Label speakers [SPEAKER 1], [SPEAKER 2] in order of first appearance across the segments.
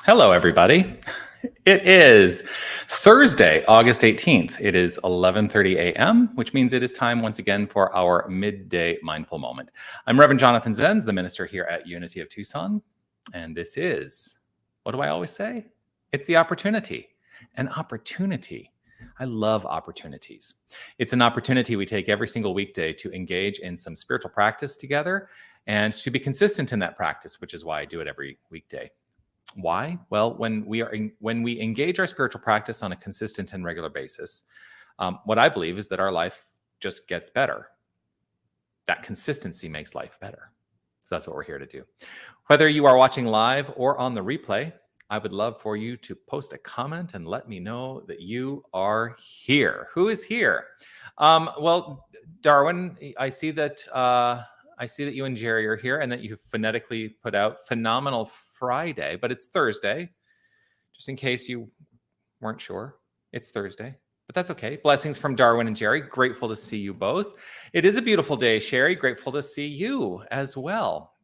[SPEAKER 1] Hello, everybody. It is Thursday, August 18th. It is 11:30 a.m., which means it is time once again for our Midday Mindful Moment. I'm Reverend Jonathan Zenz, the minister here at Unity of Tucson, and this is, what do I always say? It's the opportunity. An opportunity. I love opportunities. It's an opportunity we take every single weekday to engage in some spiritual practice together and to be consistent in that practice, which is why I do it every weekday. Why? Well, when we engage our spiritual practice on a consistent and regular basis, what I believe is that our life just gets better. That consistency makes life better. So that's what we're here to do. Whether you are watching live or on the replay, I would love for you to post a comment and let me know that you are here. Who is here? Well, Darwin, I see that you and Jerry are here, and that you phonetically put out phenomenal Friday, but it's Thursday. Just in case you weren't sure, it's Thursday, but that's okay. Blessings from Darwin and Jerry. Grateful to see you both. It is a beautiful day, Sherry. Grateful to see you as well.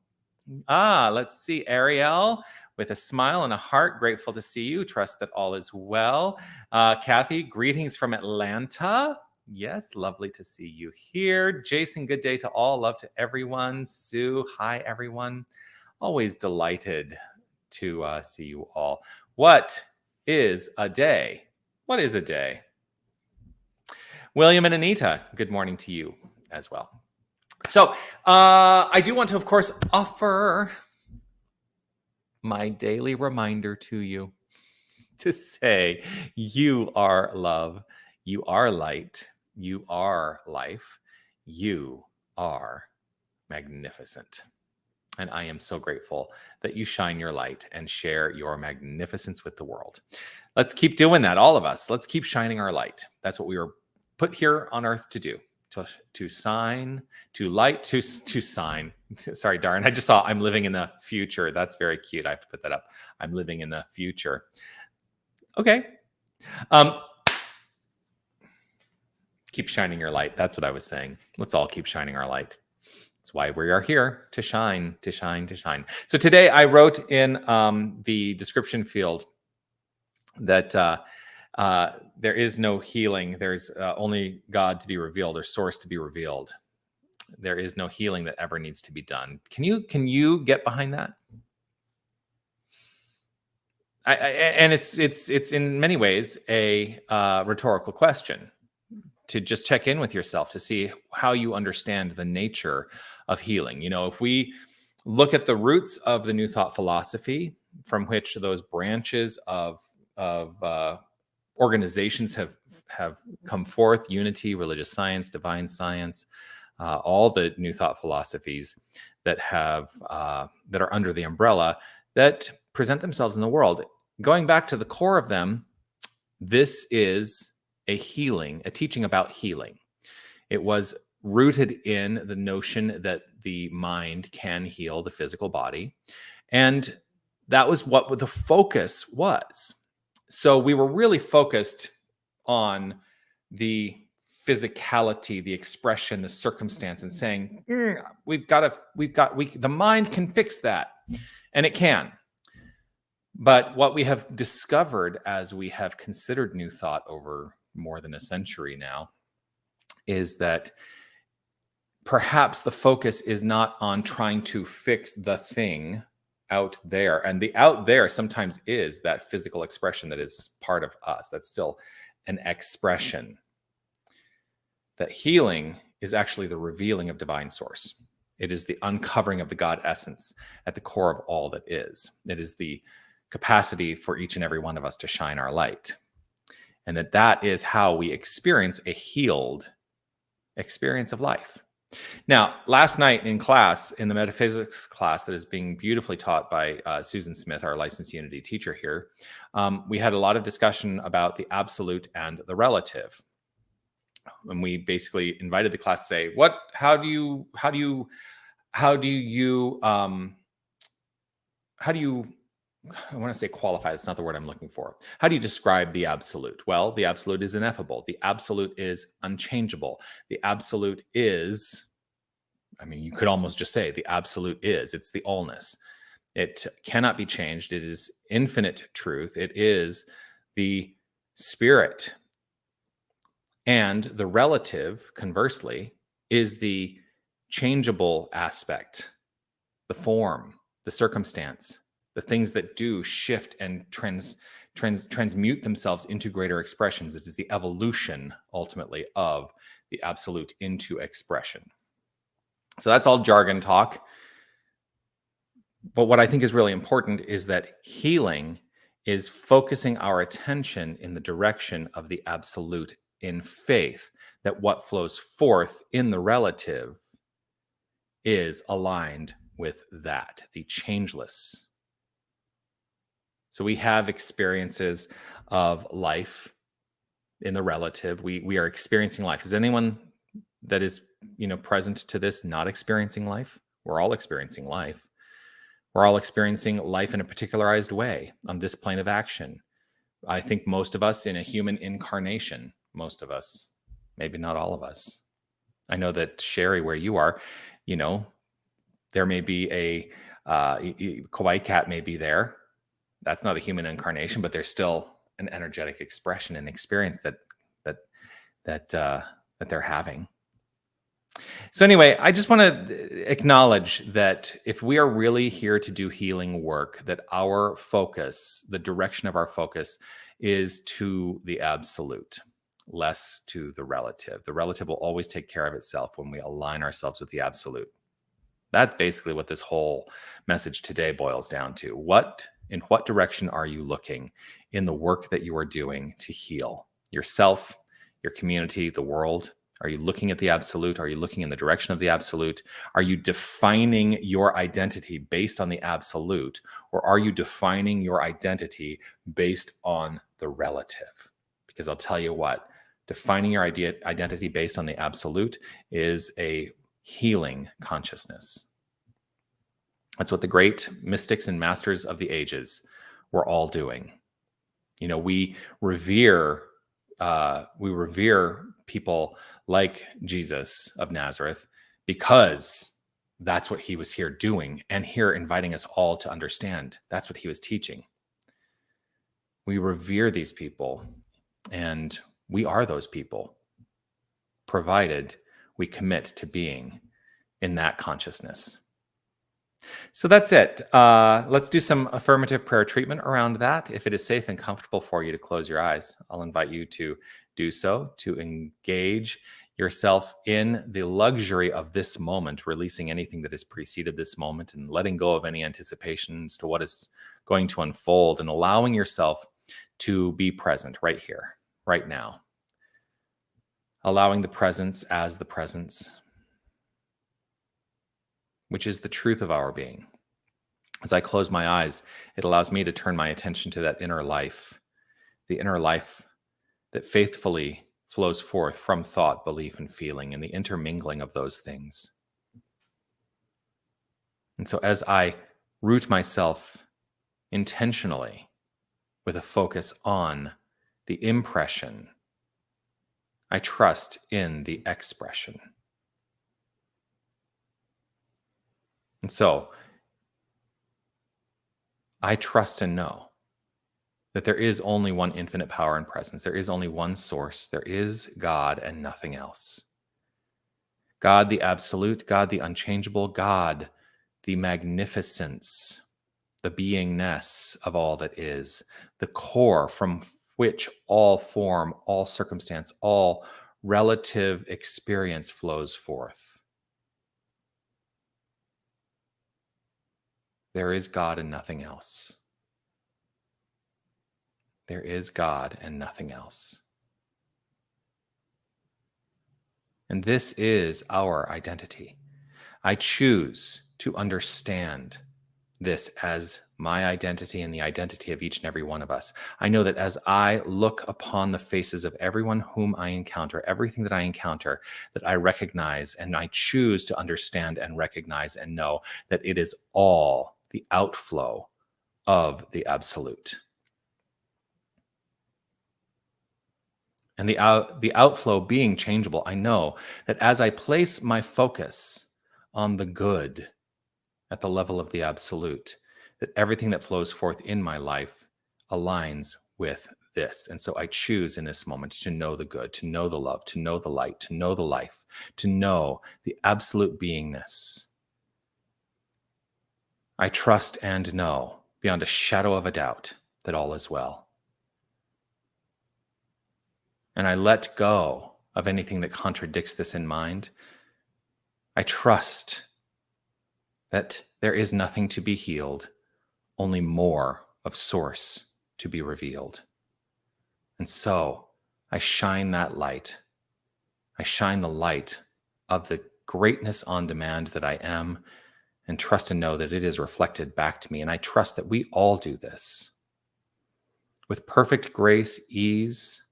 [SPEAKER 1] Let's see. Ariel with a smile and a heart. Grateful to see you. Trust that all is well. Kathy, greetings from Atlanta. Yes, lovely to see you here. Jason, good day to all. Love to everyone. Sue, hi, everyone. Always delighted to see you all. What is a day? What is a day? William and Anita, good morning to you as well. So I do want to, of course, offer my daily reminder to you to say you are love, you are light, you are life, you are magnificent. And I am so grateful that you shine your light and share your magnificence with the world. Let's keep doing that, all of us. Let's keep shining our light. That's what we were put here on earth to do, to shine, to light, to shine. Sorry, Darren, I just saw I'm living in the future. That's very cute. I have to put that up. I'm living in the future. Okay. Keep shining your light. That's what I was saying. Let's all keep shining our light. That's why we are here, to shine, to shine, to shine. So today I wrote in the description field that there is no healing. There's only God to be revealed, or source to be revealed. There is no healing that ever needs to be done. Can you get behind that? And it's in many ways a rhetorical question, to just check in with yourself to see how you understand the nature of healing. You know, if we look at the roots of the New Thought philosophy, from which those branches of organizations have come forth, unity, religious science, divine science, all the New Thought philosophies that are under the umbrella that present themselves in the world. Going back to the core of them, this is a teaching about healing. It was rooted in the notion that the mind can heal the physical body. And that was what the focus was. So we were really focused on the physicality, the expression, the circumstance, and saying, the mind can fix that. And it can. But what we have discovered as we have considered New Thought over more than a century now is that perhaps the focus is not on trying to fix the thing out there. And the out there sometimes is that physical expression that is part of us. That's still an expression. That healing is actually the revealing of divine source. It is the uncovering of the God essence at the core of all that is. It is the capacity for each and every one of us to shine our light. And that is how we experience a healed experience of life. Now, last night in class, in the metaphysics class that is being beautifully taught by Susan Smith, our licensed Unity teacher here, we had a lot of discussion about the absolute and the relative. And we basically invited the class to say, how do you I want to say qualify. That's not the word I'm looking for. How do you describe the absolute? Well, the absolute is ineffable. The absolute is unchangeable. The absolute is, you could almost just say the absolute is. It's the allness. It cannot be changed. It is infinite truth. It is the spirit. And the relative, conversely, is the changeable aspect, the form, the circumstance, the things that do shift and transmute themselves into greater expressions. It is the evolution, ultimately, of the absolute into expression. So that's all jargon talk. But what I think is really important is that healing is focusing our attention in the direction of the absolute in faith, that what flows forth in the relative is aligned with that, the changeless. So we have experiences of life in the relative. We are experiencing life. Is anyone that is, present to this not experiencing life? We're all experiencing life. We're all experiencing life in a particularized way on this plane of action. I think most of us in a human incarnation, most of us, maybe not all of us. I know that Sherry, where you are, there may be a kawaii cat may be there. That's not a human incarnation, but there's still an energetic expression and experience that they're having. So anyway, I just want to acknowledge that if we are really here to do healing work, that our focus, the direction of our focus, is to the absolute, less to the relative. The relative will always take care of itself when we align ourselves with the absolute. That's basically what this whole message today boils down to. In what direction are you looking in the work that you are doing to heal yourself, your community, the world? Are you looking at the absolute? Are you looking in the direction of the absolute? Are you defining your identity based on the absolute? Or are you defining your identity based on the relative? Because I'll tell you what, defining your identity based on the absolute is a healing consciousness. That's what the great mystics and masters of the ages were all doing. We revere people like Jesus of Nazareth because that's what he was here doing, and here inviting us all to understand that's what he was teaching. We revere these people, and we are those people, provided we commit to being in that consciousness. So that's it. Let's do some affirmative prayer treatment around that. If it is safe and comfortable for you to close your eyes, I'll invite you to do so, to engage yourself in the luxury of this moment, releasing anything that has preceded this moment and letting go of any anticipations to what is going to unfold, and allowing yourself to be present right here, right now. Allowing the presence as the presence, which is the truth of our being. As I close my eyes, it allows me to turn my attention to that inner life, the inner life that faithfully flows forth from thought, belief, and feeling, and the intermingling of those things. And so as I root myself intentionally with a focus on the impression, I trust in the expression. And so I trust and know that there is only one infinite power and presence. There is only one source. There is God and nothing else. God, the absolute, God, the unchangeable, God, the magnificence, the beingness of all that is, the core from which all form, all circumstance, all relative experience flows forth. There is God and nothing else. There is God and nothing else. And this is our identity. I choose to understand this as my identity and the identity of each and every one of us. I know that as I look upon the faces of everyone whom I encounter, everything that I encounter, that I recognize and I choose to understand and recognize and know that it is all the outflow of the absolute. And the outflow being changeable, I know that as I place my focus on the good at the level of the absolute, that everything that flows forth in my life aligns with this. And so I choose in this moment to know the good, to know the love, to know the light, to know the life, to know the absolute beingness. I trust and know beyond a shadow of a doubt that all is well. And I let go of anything that contradicts this in mind. I trust that there is nothing to be healed, only more of Source to be revealed. And so I shine that light. I shine the light of the greatness on demand that I am, and trust and know that it is reflected back to me. And I trust that we all do this with perfect grace, ease,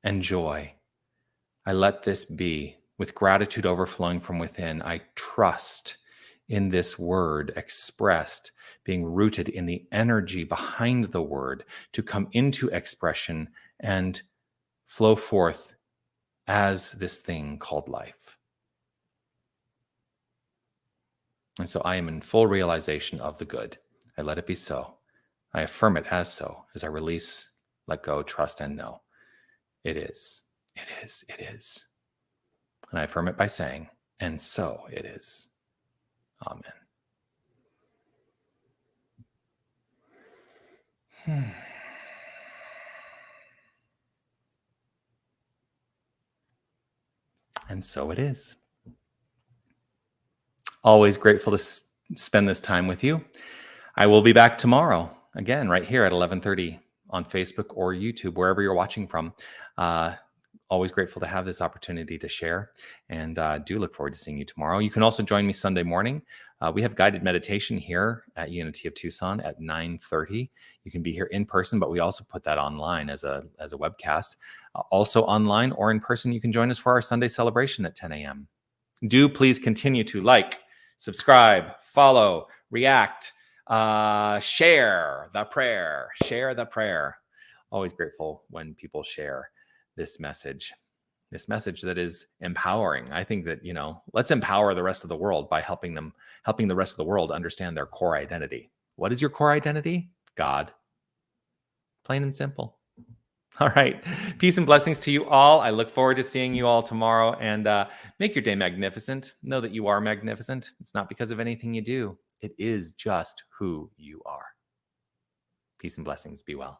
[SPEAKER 1] and joy. I let this be with gratitude overflowing from within. I trust in this word expressed, being rooted in the energy behind the word to come into expression and flow forth as this thing called life. And so I am in full realization of the good. I let it be so. I affirm it as so, as I release, let go, trust, and know. It is, it is, it is. And I affirm it by saying, and so it is. Amen. And so it is. Always grateful to spend this time with you. I will be back tomorrow, again, right here at 11:30 on Facebook or YouTube, wherever you're watching from. Always grateful to have this opportunity to share, and do look forward to seeing you tomorrow. You can also join me Sunday morning. We have guided meditation here at Unity of Tucson at 9:30. You can be here in person, but we also put that online as a webcast. Also online or in person, you can join us for our Sunday celebration at 10 a.m. Do please continue to like, subscribe, follow, react, share the prayer. Share the prayer. Always grateful when people share this message that is empowering. I think that, let's empower the rest of the world by helping the rest of the world understand their core identity. What is your core identity? God. Plain and simple. All right. Peace and blessings to you all. I look forward to seeing you all tomorrow, and make your day magnificent. Know that you are magnificent. It's not because of anything you do. It is just who you are. Peace and blessings. Be well.